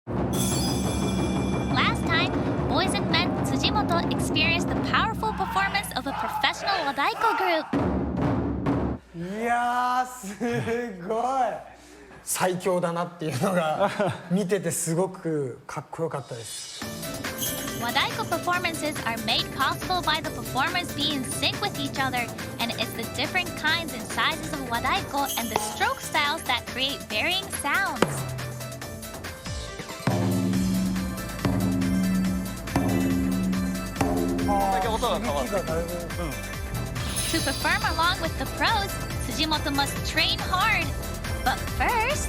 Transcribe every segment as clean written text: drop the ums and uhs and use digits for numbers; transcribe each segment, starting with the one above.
Last time, boys and men Tsujimoto experienced the powerful performance of a professional Wadaiko group. いやーすごい最強だなっていうのが見ててすごくかっこよかったです。Wadaiko performances are made possible by the performers being in sync with each other, and it's the different kinds and sizes of Wadaiko and the stroke styles that create varying sounds. To perform along with the pros, Tsujimoto must train hard. But first...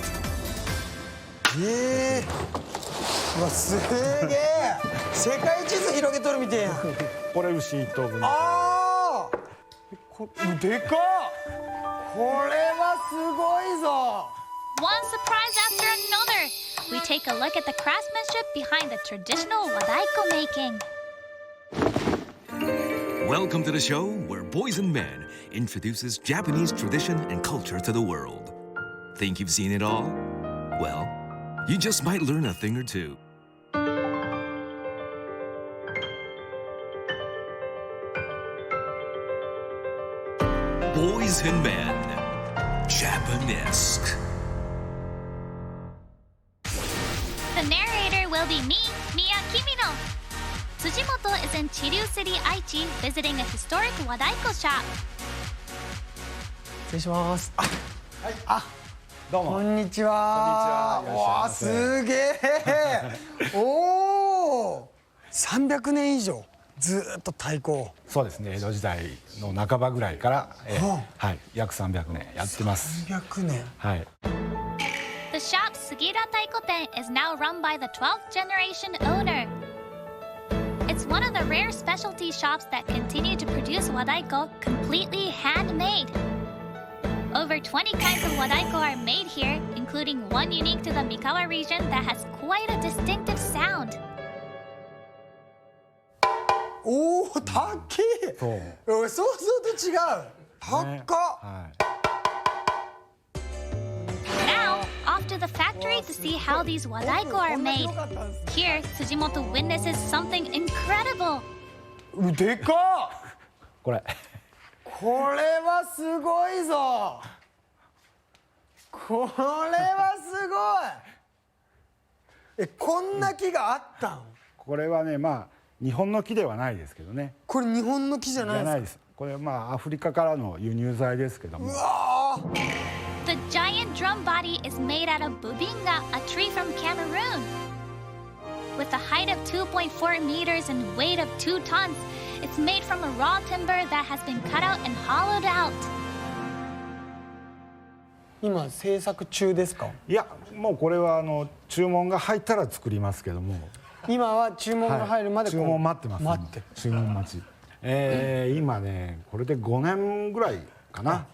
うわすげえ世界地図広げとるみたいやん。これ牛一頭分。ああでかっこれはすごいぞ。 One surprise after another, we take a look at the craftsmanship behind the traditional Wadaiko making. Welcome to the show where Boys and Men introduces Japanese tradition and culture to the world. Think you've seen it all? Well, you just might learn a thing or two. Boys and Men, Japanesque. The narrator will be me, Miya Kimino. Tsujimoto is in Chiryu City, Aichi, visiting a historic Wadaiko shop. 失礼します。はい。どうも。こんにちは。こんにちは。わあすげえ。おお。300年以上ずーっと太鼓。そうですね。江戸時代の半ばぐらいから、はい、約300年やってます。300年。はい。The shop Sugira Taiko-ten is now run by the 12th generation owner. It's one of the rare specialty shops that continue to produce Wadaiko completely handmade. Over 20 kinds of Wadaiko are made here, including one unique to the Mikawa region that has quite a distinctive sound. おお、高い。そう。想像と違う。高っ。はい。Now, off to the factory to see how these Wadaiko are made. Here, Tsujimoto witnesses something incredible. でかっ。これ。これはすごいぞ。これはすごい。こんな木があったん？これはね、まあ日本の木ではないですけどね。これ日本の木じゃないですか？じゃないです。これまあアフリカからの輸入材ですけども。うわー。The giant drum body is made out of bubinga, a tree from Cameroon. With a height of 2.4 meters and weight of 2 tons, it's made from a raw timber that has been cut out and hollowed out. 今制作中ですか？いや、もうこれは注文が入ったら作りますけども。今は注文が入るまで注文待ってます。待ってる。注文待ち。今ね、これで5年ぐらいかな。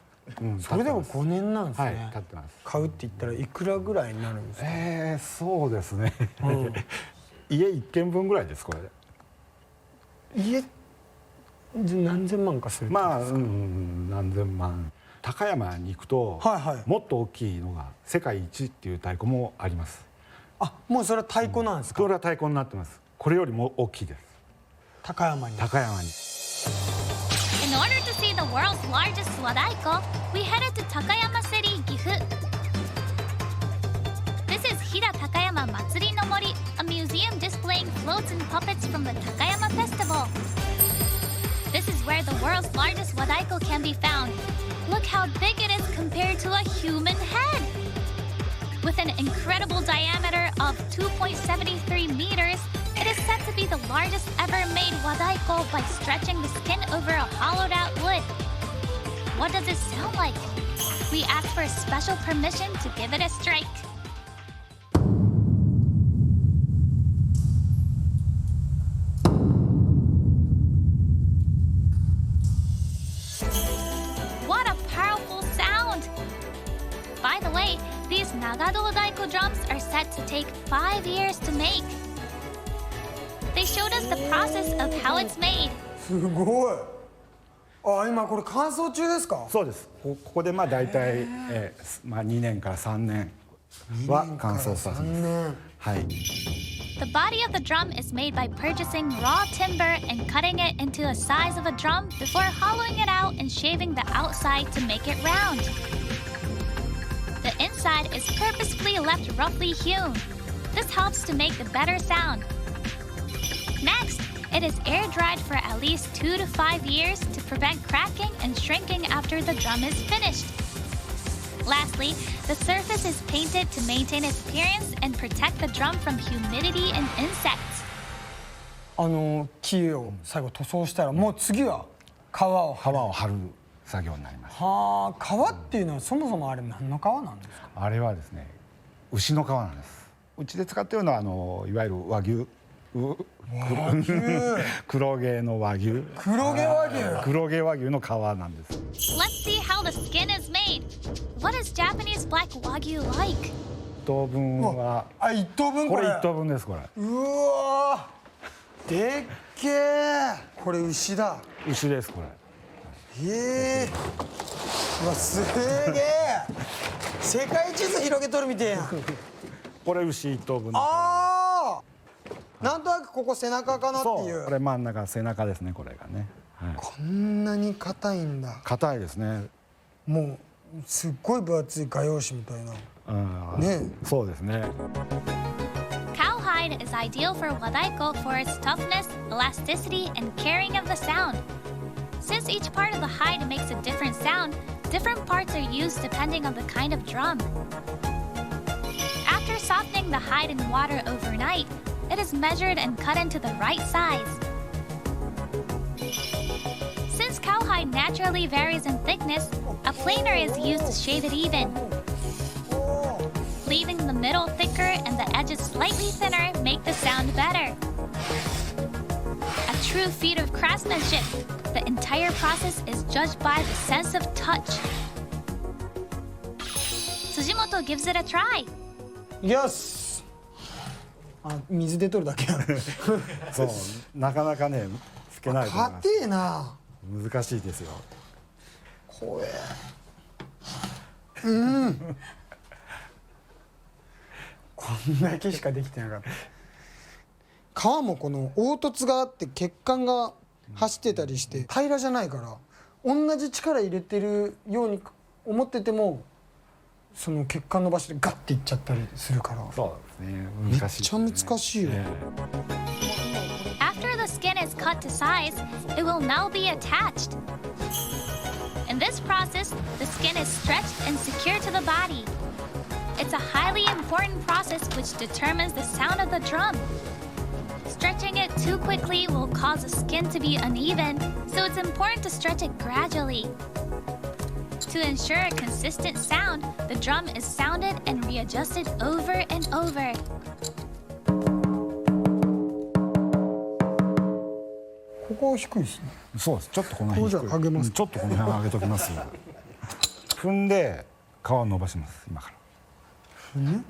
それでも5年なんですね。はい、経ってます。買うって言ったらいくらぐらいになるんですか？そうですね。家1軒分ぐらいですこれで。家何千万かする。まあ何千万。高山に行くと、もっと大きいのが世界一っていう太鼓もあります。あ、もうそれは太鼓なんですか？これは太鼓になってます。これよりも大きいです。高山に。高山に。In order to see the world's largest Wadaiko, we headed to Takayama City, Gifu. This is Hira Takayama Matsuri no Mori, a museum displaying floats and puppets from the Takayama Festival. This is where the world's largest Wadaiko can be found. Look how big it is compared to a human head! With an incredible diameter of 2.73 meters, it is said to be the largest ever made Wadaiko by stretching the skin over a hollowed out wood. What does it sound like? We asked for a special permission to give it a strike. What a powerful sound! By the way, these Nagado Daiko drums are said to take 5 years to make. They showed us the process of how it's made. すごい。あ、今これ乾燥中ですか？そうです。ここでまあ大体まあ2年から3年は乾燥させます。はい。 The body of the drum is made by purchasing raw timber and cutting it into the size of a drum before hollowing it out and shaving the outside to make it round. The inside is purposefully left roughly hewn. This helps to make the better sound. Next, it is air dried for at least 2 to 5 years to prevent cracking and shrinking after the drum is finished. Lastly, the surface is painted to maintain its appearance and protect the drum from humidity and insects. 木を最後塗装したらもう次は皮を貼る作業になります。はあ、皮っていうのはそもそもあれ何の皮なんですか？あれはですね、牛の皮なんです。うちで使っているのはいわゆる和牛。黒毛の和牛。黒毛和牛の皮なんです。Let's see how the skin is made. What is Japanese black wagyu like? 1等分は1等分これ1等分です。これうわでっけえ。これ牛だ。牛です。これうわすげえ。世界地図広げとるみてえやん。これ牛1等分。ああ、なんとなくここ背中かなっていう。これ真ん中背中ですね。これがね、はい、こんなに硬いんだ。硬いですね。もうすっごい分厚い画用紙みたいな。ね。そうですね。Cowhide is ideal for Wadaiko for its toughness, elasticity, and carrying of the sound. Since each part of the hide makes a different sound, different parts are used depending on the kind of drum. After softening the hide in water overnight, it is measured and cut into the right size. Since cowhide naturally varies in thickness, a planer is used to shave it even. Leaving the middle thicker and the edges slightly thinner make the sound better. A true feat of craftsmanship, the entire process is judged by the sense of touch. Tsujimoto gives it a try. Yes. 水で取るだけやね。そう、なかなかね、つけないと思います。硬えな。難しいですよ。怖え。こんだけしかできてなかった。皮もこの凹凸があって血管が走ってたりして平らじゃないから同じ力入れてるように思っててもその血管の場所でガッていっちゃったりするから。そうですね。難しいですね。めっちゃ難しいよ。After the skin is cut to size, it will now be attached. In this process, the skin is stretched and secured to the body. It's a highly important process which determines the sound of the drum. Stretching it too quickly will cause the skin to be uneven, so it's important to stretch it gradually. To ensure a consistent sound, the drum is sounded and readjusted over and over. ここ低いですね。そうです。ちょっとこの辺低い。ここじゃあ上げます。ちょっとこの辺上げときます。踏んで皮を伸ばします。今から。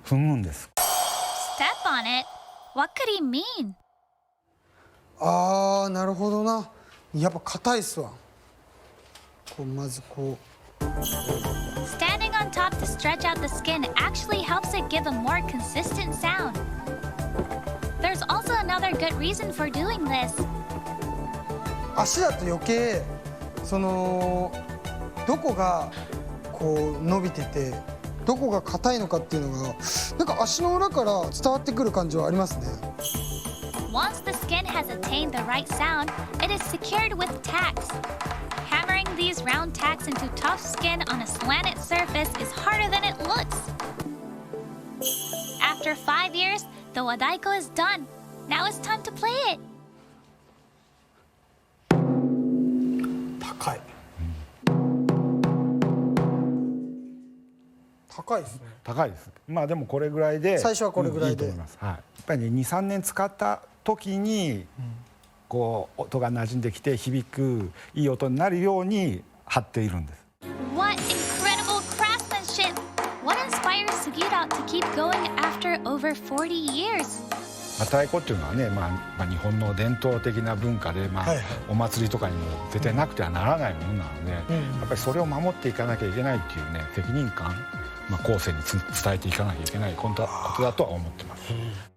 踏むんです。 Step on it? What could he mean? ああ、なるほどな。やっぱ硬いっすわ。こうまずこう。Standing on top to stretch out the skin actually helps it give a more consistent sound. There's also another good reason for doing this. 足だと余計そのどこがこう伸びててどこが硬いのかっていうのがなんか足の裏から伝わってくる感じはありますね。Once the skin has attained the right sound, it is secured with tacks. Hammering these round tacks into tough skin on a slanted surface is harder than it looks. After 5 years, the Wadaiko is done. Now it's time to play it. 高い。高いですね。高いです。まあでもこれぐらいで最初はこれぐらいで、いいと思います。はい。やっぱりね、2、3年使った時にこう音が馴染んできて響くいい音になるように貼っているんです。What incredible craftsmanship! What inspires Sugita to keep going after over 40 years? 太鼓っていうのはね、日本の伝統的な文化で、お祭りとかにも絶対なくてはならないものなので、やっぱりそれを守っていかなきゃいけないっていうね責任感、後世に伝えていかなきゃいけないことだとは思ってます。